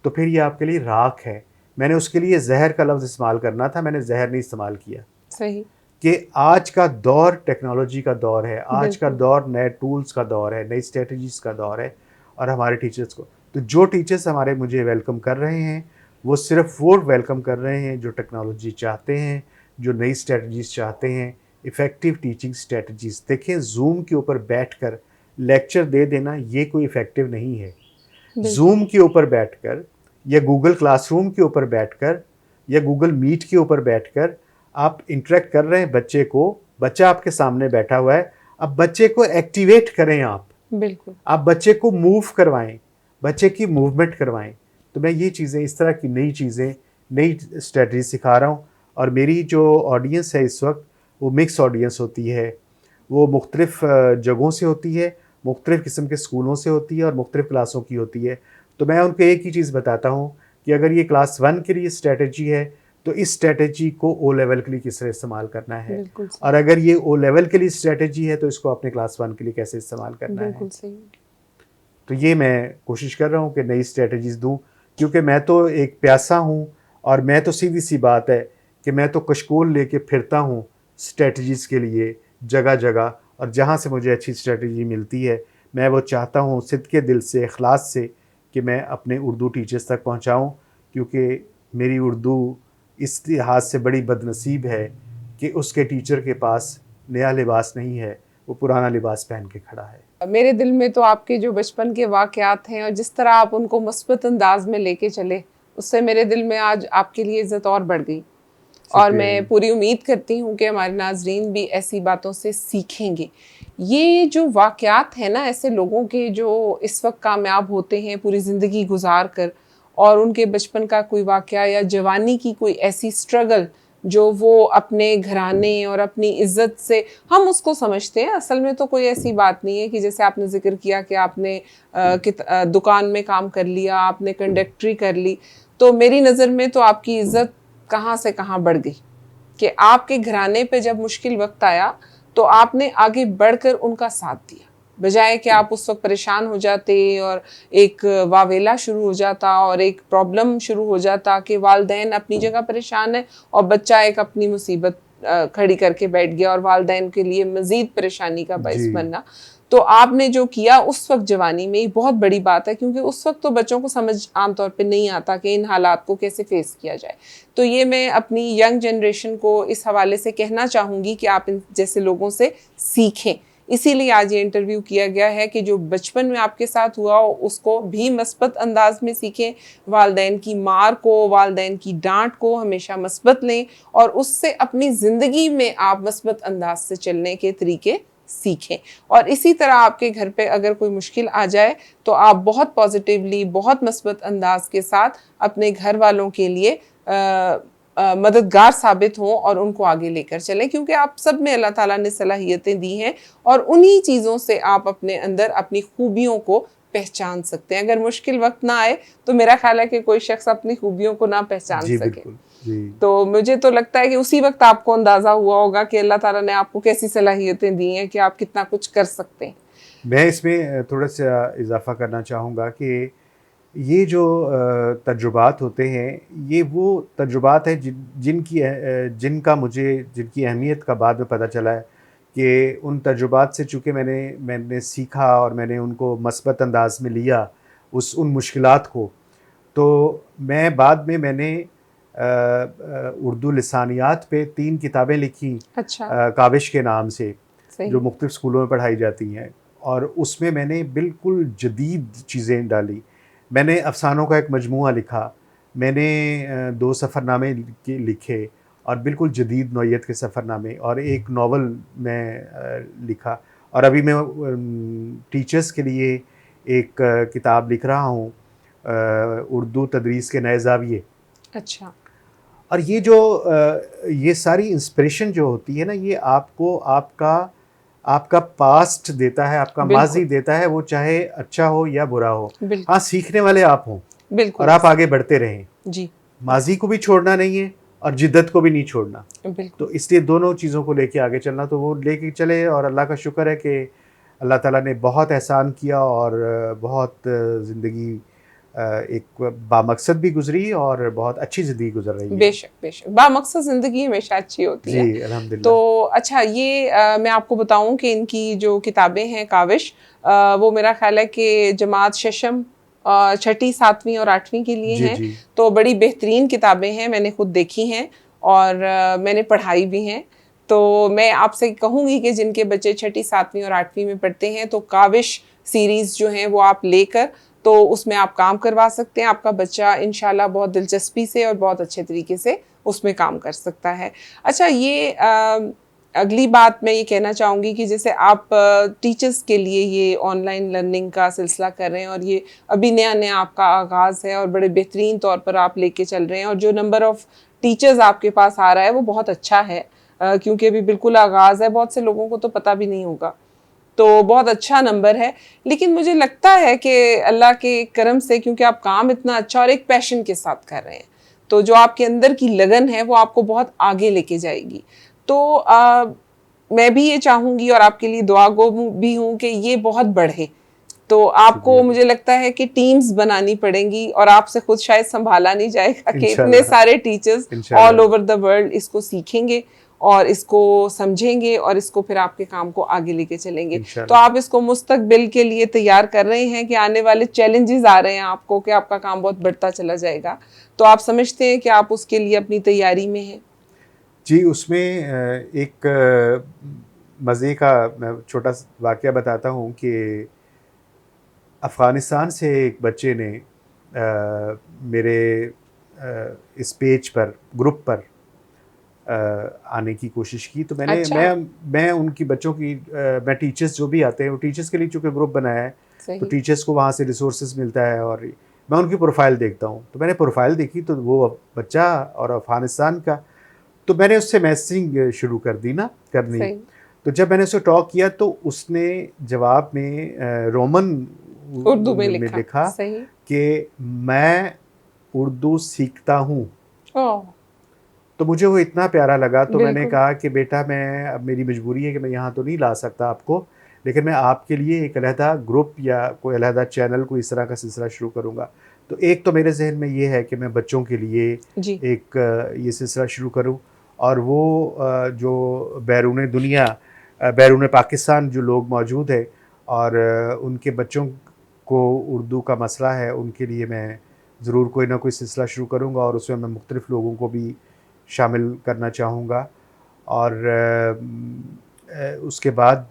तो फिर ये आपके लिए राख है। मैंने उसके लिए जहर का लफ्ज़ इस्तेमाल करना था, मैंने जहर नहीं इस्तेमाल किया। सही कि आज का दौर टेक्नोलॉजी का दौर है, आज का दौर नए टूल्स का दौर है, नई स्ट्रेटजीज़ का दौर है। और हमारे टीचर्स को, तो जो टीचर्स हमारे मुझे वेलकम कर रहे हैं वो सिर्फ वो वेलकम कर रहे हैं जो टेक्नोलॉजी चाहते हैं, जो नई स्ट्रेटजीज़ चाहते हैं, इफ़ेक्टिव टीचिंग स्ट्रेटजीज़। देखें, जूम के ऊपर बैठकर लेक्चर दे देना ये कोई इफ़ेक्टिव नहीं है। जूम के ऊपर बैठकर या गूगल क्लासरूम के ऊपर बैठकर या गूगल मीट के ऊपर बैठकर आप इंटरेक्ट कर रहे हैं बच्चे को, बच्चा आपके सामने बैठा हुआ है, अब बच्चे को एक्टिवेट करें आप। बिल्कुल। आप बच्चे को मूव करवाएं, बच्चे की मूवमेंट करवाएं। तो मैं ये चीज़ें, इस तरह की नई चीज़ें, नई स्ट्रेटजी सिखा रहा हूँ। और मेरी जो ऑडियंस है इस वक्त वो मिक्स ऑडियंस होती है, वो मुख्तलिफ़ जगहों से होती है, मुख्तलिफ़ किस्म के स्कूलों से होती है और मुख्तलिफ़ क्लासों की होती है। तो मैं उनको एक ही चीज़ बताता हूँ कि अगर ये क्लास 1 के लिए स्ट्रेटजी है तो इस स्ट्रेटजी को ओ लेवल के लिए किस तरह इस्तेमाल करना है, और अगर ये ओ लेवल के लिए स्ट्रेटजी है तो इसको अपने क्लास 1 के लिए कैसे इस्तेमाल करना है। सही। तो ये मैं कोशिश कर रहा हूँ कि नई स्ट्रेटजीज़ दूँ, क्योंकि मैं तो एक प्यासा हूँ और मैं तो सीधी सी बात है कि मैं तो कशकोल लेके फिरता हूँ स्ट्रेटजीज़ के लिए जगह जगह, और जहाँ से मुझे अच्छी स्ट्रेटजी मिलती है मैं वो चाहता हूँ सिद्क़े दिल से, इखलास से, कि मैं अपने उर्दू टीचर्स तक पहुँचाऊँ। क्योंकि मेरी उर्दू इस लिहाज से बड़ी बदनसीब है कि उसके टीचर के पास नया लिबास नहीं है, वो पुराना लिबास पहन के खड़ा है। मेरे दिल में तो आपके जो बचपन के वाक़यात हैं और जिस तरह आप उनको मुस्बत अंदाज में लेके चले, उससे मेरे दिल में आज आपके लिए इज़्ज़त और बढ़ गई। और मैं पूरी उम्मीद करती हूँ कि हमारे नाज़रीन भी ऐसी बातों से सीखेंगे। ये जो वाक़यात हैं ना ऐसे लोगों के जो इस वक्त कामयाब होते हैं पूरी ज़िंदगी गुजार कर, और उनके बचपन का कोई वाक़या या जवानी की कोई ऐसी स्ट्रगल जो वो अपने घराने और अपनी इज़्ज़त से हम उसको समझते हैं, असल में तो कोई ऐसी बात नहीं है कि जैसे आपने ज़िक्र किया कि आपने दुकान में काम कर लिया, आपने कंडक्टरी कर ली, तो मेरी नज़र में तो आपकी इज़्ज़त कहाँ से कहाँ बढ़ गई कि आपके घराने पे जब मुश्किल वक्त आया तो आपने आगे बढ़कर उनका साथ दिया, बजाय कि आप उस वक्त परेशान हो जाते और एक वावेला शुरू हो जाता और एक प्रॉब्लम शुरू हो जाता कि वालिदैन अपनी जगह परेशान है और बच्चा एक अपनी मुसीबत खड़ी करके बैठ गया और वालिदैन के लिए मजीद परेशानी का बाइस जी। बनना। तो आपने जो किया उस वक्त जवानी में, ये बहुत बड़ी बात है, क्योंकि उस वक्त तो बच्चों को समझ आमतौर पे नहीं आता कि इन हालात को कैसे फेस किया जाए। तो ये मैं अपनी यंग जनरेशन को इस हवाले से कहना चाहूँगी कि आप इन जैसे लोगों से सीखें। इसीलिए आज ये इंटरव्यू किया गया है कि जो बचपन में आपके साथ हुआ हो उसको भी मस्बत अंदाज में सीखें, वालिदैन की मार को, वालिदैन की डांट को हमेशा मस्बत लें और उससे अपनी ज़िंदगी में आप मस्बत अंदाज से चलने के तरीके सीखें। और इसी तरह आपके घर पे अगर कोई मुश्किल आ जाए तो आप बहुत पॉजिटिवली, बहुत मस्बत अंदाज के साथ अपने घर वालों के लिए मददगार साबित हों और उनको आगे लेकर चलें, क्योंकि आप सब में अल्लाह ताला ने सलाहियतें दी हैं और उन्हीं चीज़ों से आप अपने अंदर अपनी खूबियों को पहचान सकते हैं। अगर मुश्किल वक्त ना आए तो मेरा ख्याल है कि कोई शख्स अपनी खूबियों को ना पहचान जी, सके। बिल्कुल, जी। तो मुझे तो लगता है कि उसी वक्त आपको अंदाज़ा हुआ होगा कि अल्लाह ताला ने आपको कैसी सलाहियतें दी हैं कि आप कितना कुछ कर सकते हैं। मैं इसमें थोड़ा सा इजाफ़ा करना चाहूँगा कि ये जो तजुर्बात होते हैं, ये वो तजुर्बात हैं जिनकी अहमियत का बाद में पता चला है कि उन तजुर्बात से चूँकि मैंने सीखा और मैंने उनको मस्बत अंदाज में लिया उन मुश्किलात को, तो मैं बाद में मैंने उर्दू लिसानियात पे 3 किताबें लिखी, अच्छा। काविश के नाम से, सही। जो मुख्तलिफ स्कूलों में पढ़ाई जाती हैं, और उसमें मैंने बिल्कुल जदीद चीज़ें डाली। मैंने अफ़सानों का एक मजमूआ लिखा, मैंने 2 सफ़रनामे लिखे और बिल्कुल जदीद नौइयत के सफ़रनामे, और एक नावल मैं लिखा, और अभी मैं टीचर्स के लिए एक किताब लिख रहा हूँ, उर्दू तदरीस के नए ज़ाविये। अच्छा। और ये सारी इंस्पिरेशन जो होती है ना, ये आपको आपका पास्ट देता है, आपका माजी देता है, वो चाहे अच्छा हो या बुरा हो। हाँ, सीखने वाले आप हों और आप आगे बढ़ते रहें। जी। माजी को भी छोड़ना नहीं है और जिद्दत को भी नहीं छोड़ना। तो इसलिए दोनों चीज़ों को लेके आगे चलना, तो वो लेके चले, और अल्लाह का शुक्र है कि अल्लाह ताला ने बहुत एहसान किया और बहुत ज़िंदगी एक बामकसद भी गुजरी और बहुत अच्छी ज़िंदगी गुजर रही है। बेशक बेशक, बामकसद ज़िंदगी हमेशा अच्छी होती है। जी, अल्हम्दुलिल्लाह। तो अच्छा, ये मैं आपको बताऊं कि इनकी जो किताबें हैं काविश, वो मेरा ख्याल है कि जमात शशम 6ठी, 7वीं और 8वीं के लिए हैं। तो बड़ी बेहतरीन किताबें हैं, मैंने खुद देखी हैं और मैंने पढ़ाई भी हैं। तो मैं आपसे कहूँगी कि जिनके बच्चे 6ठी, 7वीं और 8वीं में पढ़ते हैं तो काविश सीरीज़ जो हैं वो आप लेकर तो उसमें आप काम करवा सकते हैं। आपका बच्चा इंशाल्लाह बहुत दिलचस्पी से और बहुत अच्छे तरीके से उसमें काम कर सकता है। अच्छा, ये अगली बात मैं ये कहना चाहूँगी कि जैसे आप टीचर्स के लिए ये ऑनलाइन लर्निंग का सिलसिला कर रहे हैं और ये अभी नया नया आपका आगाज़ है और बड़े बेहतरीन तौर पर आप लेके चल रहे हैं, और जो नंबर ऑफ़ टीचर्स आपके पास आ रहा है वो बहुत अच्छा है, क्योंकि अभी बिल्कुल आगाज़ है, बहुत से लोगों को तो पता भी नहीं होगा, तो बहुत अच्छा नंबर है। लेकिन मुझे लगता है कि अल्लाह के करम से, क्योंकि आप काम इतना अच्छा और एक पैशन के साथ कर रहे हैं, तो जो आपके अंदर की लगन है वो आपको बहुत आगे लेके जाएगी। तो मैं भी ये चाहूँगी और आपके लिए दुआगो भी हूँ कि ये बहुत बढ़े। तो आपको मुझे लगता है कि टीम्स बनानी पड़ेंगी और आपसे खुद शायद संभाला नहीं जाएगा कि इतने सारे teachers all over the world इसको सीखेंगे और इसको समझेंगे और इसको फिर आपके काम को आगे लेके चलेंगे। तो आप इसको मुस्तकबिल के लिए तैयार कर रहे हैं कि आने वाले चैलेंजेस आ रहे हैं आपको कि आपका काम बहुत बढ़ता चला जाएगा, तो आप समझते हैं कि आप उसके लिए अपनी तैयारी में हैं? जी, उसमें एक मज़े का मैं छोटा वाक़या बताता हूँ कि अफ़गानिस्तान से एक बच्चे ने मेरे इस पेज पर, ग्रुप पर आने की कोशिश की। तो मैं उनकी बच्चों की मैं टीचर्स जो भी आते हैं, वो टीचर्स के लिए चूँकि ग्रुप बनाया है, तो टीचर्स को वहाँ से रिसोर्सेज मिलता है और मैं उनकी प्रोफाइल देखता हूँ। तो मैंने प्रोफाइल देखी तो वो बच्चा और अफ़गानिस्तान का, तो मैंने उससे मैसेजिंग शुरू कर दी ना करनी। तो जब मैंने उससे टॉक किया तो उसने जवाब में रोमन उर्दू में लिखा कि मैं उर्दू सीखता हूँ। तो मुझे वो इतना प्यारा लगा, तो मैंने कहा कि बेटा, अब मेरी मजबूरी है कि मैं यहाँ तो नहीं ला सकता आपको, लेकिन मैं आपके लिए एक अलहदा ग्रुप या कोई अलहदा चैनल, कोई इस तरह का सिलसिला शुरू करूँगा। तो एक तो मेरे जहन में ये है कि मैं बच्चों के लिए एक ये सिलसिला शुरू करूँ, और वो जो बैरून दुनिया, बैरून पाकिस्तान जो लोग मौजूद है और उनके बच्चों को उर्दू का मसला है, उनके लिए मैं ज़रूर कोई ना कोई सिलसिला शुरू करूँगा और उसमें मैं मुख्तलिफ़ लोगों को भी शामिल करना चाहूँगा। और उसके बाद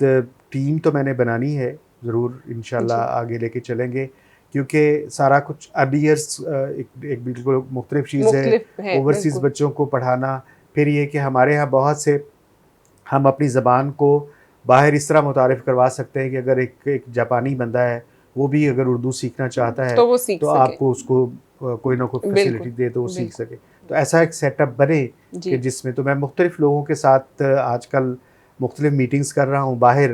टीम तो मैंने बनानी है, ज़रूर इंशाल्लाह जी। आगे लेके चलेंगे, क्योंकि सारा कुछ अर्लियर्स एक बिल्कुल मुख्तलिफ़ चीज़ है। मुख्तलिफ है, ओवरसीज़ बिल्कुल। बच्चों को पढ़ाना, फिर ये कि हमारे यहाँ बहुत से हम अपनी ज़बान को बाहर इस तरह मुतारिफ़ करवा सकते हैं कि अगर एक जापानी बंदा है, वो भी अगर उर्दू सीखना चाहता है, तो वो सीख तो सके। आपको उसको कोई ना कोई बिल्कुल, फैसिलिटी दे तो वो सीख बिल्कुल। सके। तो ऐसा एक सेटअप बने कि जी, जिसमें तो मैं मुख्तलिफ़ लोगों के साथ आजकल मुख्तलिफ़ मीटिंग्स कर रहा हूँ, बाहर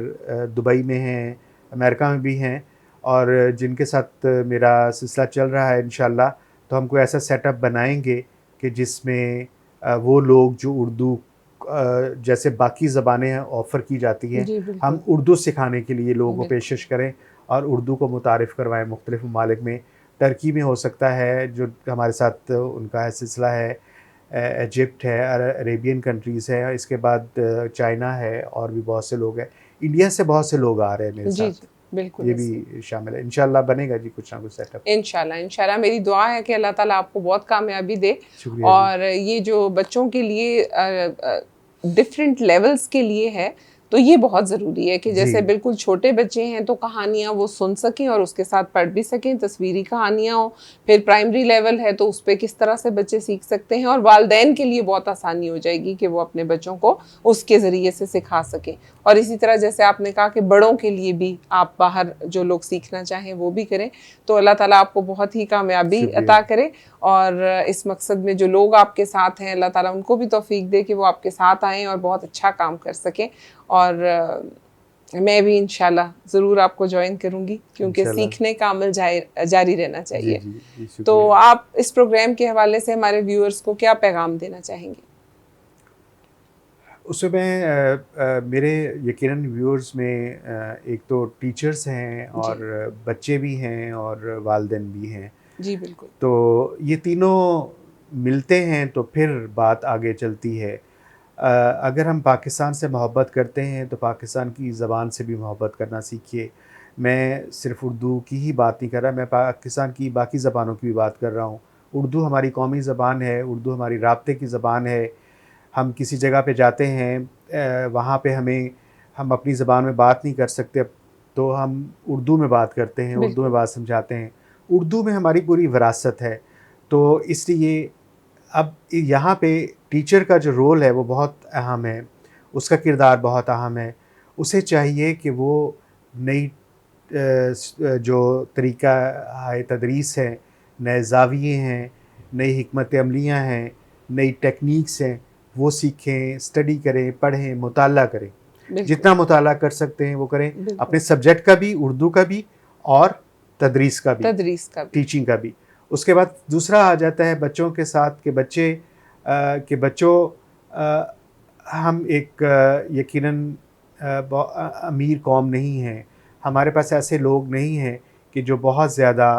दुबई में हैं, अमेरिका में भी हैं, और जिनके साथ मेरा सिलसिला चल रहा है इंशाअल्लाह। तो हम कोई ऐसा सेटअप बनाएँगे कि जिसमें वो लोग जो उर्दू जैसे बाकी ज़बानें ऑफ़र की जाती हैं, जी, हम बिल्कुल, उर्दू सिखाने के लिए लोगों को बिल्कुल। पेशकश करें और उर्दू को मुतारिफ़ करवाएँ मुख्तलिफ़ ममालिक में। टर्की में हो सकता है, जो हमारे साथ उनका है सिलसिला है, इजिप्ट है, अरेबियन कंट्रीज़ है, इसके बाद चाइना है और भी बहुत से लोग हैं। इंडिया से बहुत से लोग आ रहे हैं मेरे जी, जी, साथ, बिल्कुल ये ऐसे ही। भी शामिल है। इंशाअल्लाह बनेगा जी कुछ ना कुछ सेटअप। इंशाल्लाह, इंशाल्लाह मेरी दुआ है कि अल्लाह ताला आपको बहुत कामयाबी दे शुक्रिया जी। और ये जो बच्चों के लिए डिफरेंट लेवल्स के लिए है, तो ये बहुत ज़रूरी है कि जी, जैसे बिल्कुल छोटे बच्चे हैं तो कहानियाँ वो सुन सकें और उसके साथ पढ़ भी सकें, तस्वीरी कहानियाँ हों। फिर प्राइमरी लेवल है तो उस पे किस तरह से बच्चे सीख सकते हैं और वालिदैन के लिए बहुत आसानी हो जाएगी कि वो अपने बच्चों को उसके ज़रिए से सिखा सकें। और इसी तरह जैसे आपने कहा कि बड़ों के लिए भी आप बाहर जो लोग सीखना चाहें वो भी करें। तो अल्लाह ताला आपको बहुत ही कामयाबी शुक्रिया अता जी। करे और इस मकसद में जो लोग आपके साथ हैं अल्लाह ताला उनको भी तौफीक दे कि वो आपके साथ आएँ और बहुत अच्छा काम कर सकें। और मैं भी इंशाल्लाह ज़रूर आपको जॉइन करूँगी क्योंकि इंशाअल्लाह। सीखने का अमल जारी रहना जी, चाहिए। जी, जी, तो शुक्रिया। आप इस प्रोग्राम के हवाले से हमारे व्यूअर्स को क्या पैगाम देना चाहेंगे? उसमें मेरे यकीनन व्यूअर्स में एक तो टीचर्स हैं और जी, बच्चे भी हैं और वालिदैन भी हैं। जी बिल्कुल। तो ये तीनों मिलते हैं तो फिर बात आगे चलती है। अगर हम पाकिस्तान से मोहब्बत करते हैं तो पाकिस्तान की ज़बान से भी मोहब्बत करना सीखिए। मैं सिर्फ़ उर्दू की ही बात नहीं कर रहा, मैं पाकिस्तान की बाकी ज़बानों की भी बात कर रहा हूँ। उर्दू हमारी कौमी ज़बान है, उर्दू हमारी राब्ते की ज़बान है। हम किसी जगह पे जाते हैं, वहाँ पे हम अपनी ज़बान में बात नहीं कर सकते, तो हम उर्दू में बात करते हैं, उर्दू में बिल्कुल, बात समझाते हैं। उर्दू में हमारी पूरी विरासत है, तो इसलिए अब यहाँ पे टीचर का जो रोल है वो बहुत अहम है, उसका किरदार बहुत अहम है। उसे चाहिए कि वो नई जो तरीक़ा हाय तदरीस है, नए ज़ाविये हैं, नई हिकमत अमलियाँ हैं, नई टेक्नीक्स हैं, वो सीखें, स्टडी करें, पढ़ें, मुताला करें। बिल्कुल, जितना मुताला कर सकते हैं वो करें, बिल्कुल। अपने सब्जेक्ट का भी, उर्दू का भी और तदरीस का भी, तदरीस का भी। टीचिंग का भी। उसके बाद दूसरा आ जाता है बच्चों के साथ कि बच्चों, अ, हम एक यकीनन अमीर कौम नहीं हैं। हमारे पास ऐसे लोग नहीं हैं कि जो बहुत ज़्यादा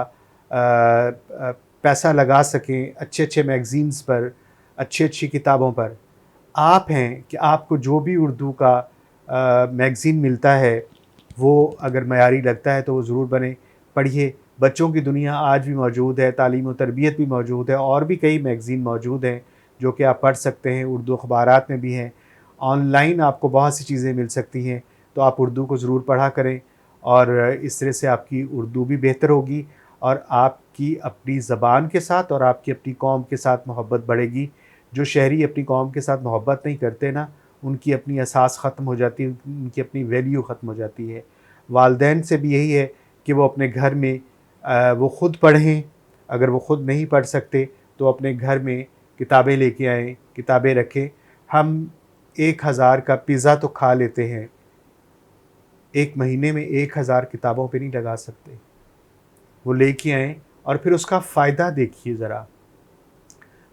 पैसा लगा सकें अच्छे-अच्छे मैगज़ीन्स पर, अच्छी-अच्छी किताबों पर। आप हैं कि आपको जो भी उर्दू का मैगज़ीन मिलता है, वो अगर मयारी लगता है तो वो ज़रूर बने, पढ़िए। बच्चों की दुनिया आज भी मौजूद है, तालीम और तरबियत भी मौजूद है और भी कई मैगज़ीन मौजूद हैं, जो कि आप पढ़ सकते हैं, उर्दू अखबारात में भी हैं। ऑनलाइन आपको बहुत सी चीज़ें मिल सकती हैं, तो आप उर्दू को ज़रूर पढ़ा करें और इस तरह से आपकी उर्दू भी बेहतर होगी और आपकी अपनी ज़बान के साथ और आपकी अपनी कौम के साथ मोहब्बत बढ़ेगी। जो शहरी अपनी कौम के साथ मोहब्बत नहीं करते ना, उनकी अपनी एहसास ख़त्म हो जाती है, उनकी अपनी वैल्यू ख़त्म हो जाती है। वालिदैन से भी यही है कि वो अपने घर में वो ख़ुद पढ़ें, अगर वो ख़ुद नहीं पढ़ सकते तो अपने घर में किताबें लेके आएँ, किताबें रखें। हम 1000 का पिज़्ज़ा तो खा लेते हैं, 1 महीने में 1000 किताबों पे नहीं लगा सकते। वो लेके आएँ और फिर उसका फ़ायदा देखिए ज़रा।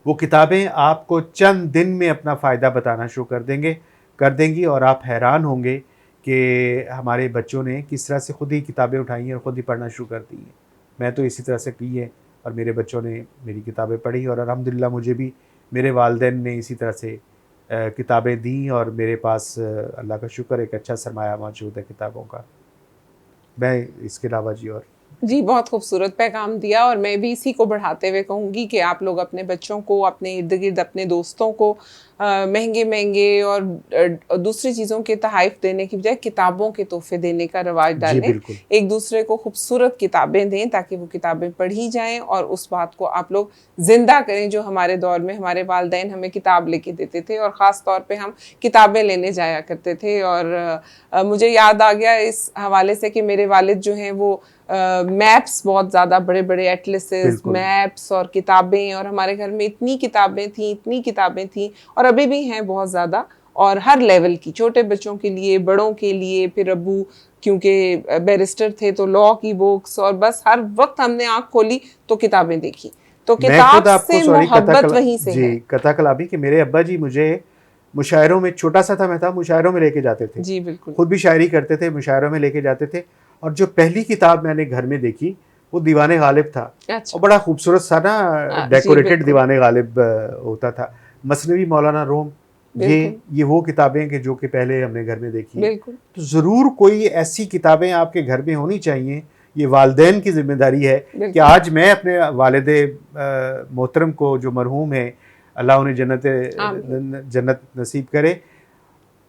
वो किताबें आपको चंद दिन में अपना फ़ायदा बताना शुरू कर देंगी और आप हैरान होंगे कि हमारे बच्चों ने किस तरह से खुद ही किताबें उठाई हैं और ख़ुद ही पढ़ना शुरू कर दी हैं। मैं तो इसी तरह से की है और मेरे बच्चों ने मेरी किताबें पढ़ी और अल्हम्दुलिल्लाह मुझे भी मेरे वालिदैन ने इसी तरह से किताबें दी और मेरे पास अल्लाह का शुक्र एक अच्छा सरमाया मौजूद है किताबों का। मैं इसके अलावा जी और जी, बहुत खूबसूरत पैगाम दिया और मैं भी इसी को बढ़ाते हुए कहूँगी कि आप लोग अपने बच्चों को, अपने इर्द-गिर्द अपने दोस्तों को महँगे-महँगे और दूसरी चीज़ों के तोहफ़े देने की बजाय किताबों के तोहफ़े देने का रिवाज जी डालें। बिल्कुल। एक दूसरे को खूबसूरत किताबें दें ताकि वो किताबें पढ़ी जाएँ और उस बात को आप लोग ज़िंदा करें जो हमारे दौर में हमारे वालिदैन हमें किताब लेके देते थे और ख़ास तौर पे हम किताबें लेने जाया करते थे। और मुझे याद आ गया इस हवाले से कि मेरे वालिद जो हैं वो मैप्स बहुत ज़्यादा बड़े-बड़े एटलसेस, बिल्कुल। मैप्स और किताबें, और हमारे घर में इतनी किताबें थीं और अभी भी हैं बहुत ज़्यादा, और हर लेवल की, छोटे बच्चों के लिए, बड़ों के लिए। फिर अब्बू क्योंकि बैरिस्टर थे तो लॉ की बुक्स, और बस हर वक्त हमने आँख खोली तो किताबें देखी। तो मैं किताब खुद आपको से सॉरी मोहब्बत वहीं से है। कथा कलामी कि मेरे अब्बा जी मुझे मुशायरों में, छोटा सा था मैं था, मुशायरों में लेके जाते थे। जी बिल्कुल। खुद भी शायरी करते थे, मुशायरों में लेके जाते थे। और जो पहली किताब मैंने घर में देखी वो दीवाने गालिब था। अच्छा। और बड़ा खूबसूरत सा ना जी डेकोरेटेड बिल्कुल। दीवाने गालिब होता था। मसनवी मौलाना रूम, बिल्कुल। ये वो किताबें कि जो कि पहले हमने घर में देखी। बिल्कुल। तो ज़रूर कोई ऐसी किताबें आपके घर में होनी चाहिए। ये वालिदैन की ज़िम्मेदारी है कि बिल्कुल। आज मैं अपने वालिदे मोहतरम को जो मरहूम है, अल्लाह उन्हें आमीन। जन्नत नसीब करे,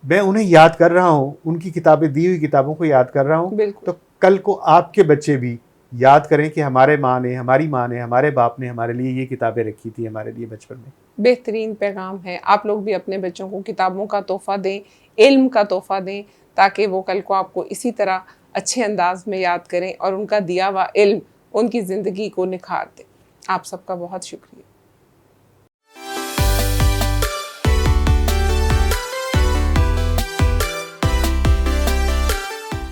मैं उन्हें याद कर रहा हूँ, उनकी किताबें, दी हुई किताबों को याद कर रहा हूँ। बिल्कुल। तो कल को आपके बच्चे भी याद करें कि हमारे माँ ने, हमारी माँ ने, हमारे बाप ने हमारे लिए ये किताबें रखी थी हमारे लिए बचपन में। बेहतरीन पैगाम है। आप लोग भी अपने बच्चों को किताबों का तोहफ़ा दें, इल्म का तोहफ़ा दें, ताकि वो कल को आपको इसी तरह अच्छे अंदाज में याद करें और उनका दिया हुआ इल्म उनकी ज़िंदगी को निखार दे। आप सबका बहुत शुक्रिया।